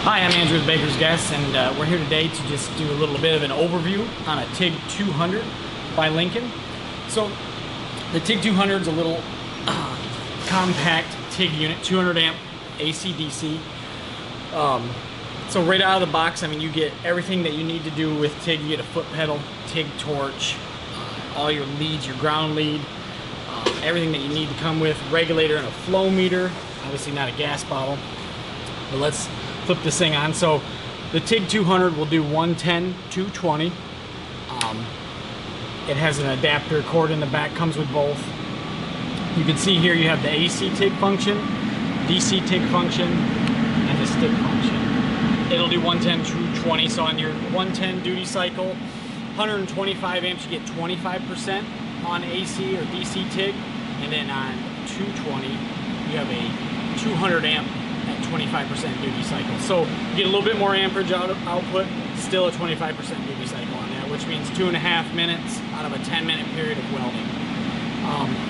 Hi, I'm Andrew with Baker's Guests, and we're here today to just do a little bit of an overview on a TIG 200 by Lincoln. So the TIG 200 is a little compact TIG unit, 200 amp AC DC. So right out of the box, I mean, you get everything that you need to do with TIG. You get a foot pedal, TIG torch, all your leads, your ground lead, everything that you need to come with, regulator and a flow meter, obviously not a gas bottle. But let's flip this thing on. So the TIG 200 will do 110, 220. It has an adapter cord in the back, comes with both. You can see here you have the AC TIG function, DC TIG function, and the stick function. It'll do 110, 220. So on your 110 duty cycle, 125 amps, you get 25% on AC or DC TIG, and then on 220, you have a 200 amp at 25% duty cycle. So you get a little bit more amperage output, still a 25% duty cycle on that, which means 2.5 minutes out of a 10-minute period of welding.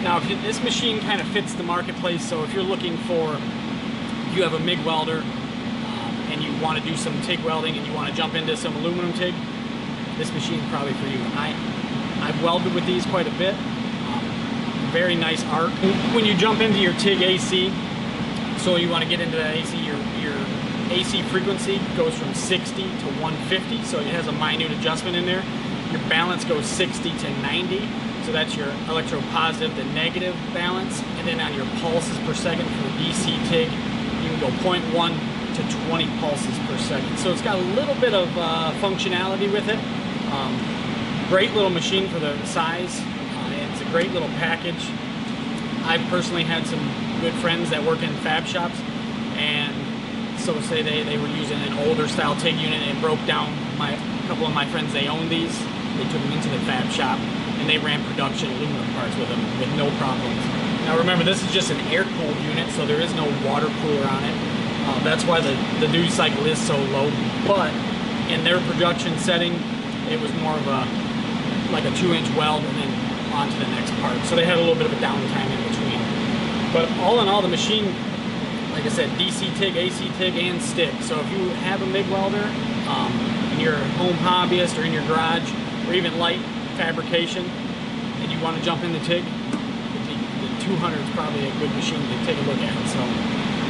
Now, this machine kind of fits the marketplace, so if you're looking for, if you have a MIG welder and you want to do some TIG welding and you want to jump into some aluminum TIG, this machine is probably for you. I've welded with these quite a bit. Very nice arc. When you jump into your TIG AC, so you want to get into the AC, your AC frequency goes from 60 to 150, so it has a minute adjustment in there. Your balance goes 60 to 90, so that's your electrode positive, the negative balance. And then on your pulses per second for DC TIG, you can go 0.1 to 20 pulses per second. So it's got a little bit of functionality with it. Great little machine for the size. It's a great little package. I've personally had some good friends that work in fab shops, and so say they were using an older style TIG unit and it broke down. A couple of my friends, they owned these. They took them into the fab shop and they ran production aluminum parts with them with no problems. Now remember, this is just an air-cooled unit, so there is no water cooler on it. That's why the duty cycle is so low, but in their production setting, it was more of like a 2-inch weld and then on to the next part. So they had a little bit of a downtime in between. But all in all, the machine, like I said, DC TIG, AC TIG, and stick. So if you have a MIG welder and you're a home hobbyist or in your garage or even light fabrication and you want to jump into TIG, the 200 is probably a good machine to take a look at. So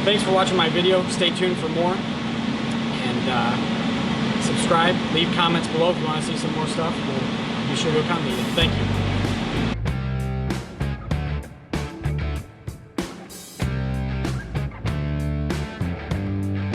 thanks for watching my video. Stay tuned for more, and subscribe, leave comments below if you want to see some more stuff. We'll be sure to accommodate it. Thank you.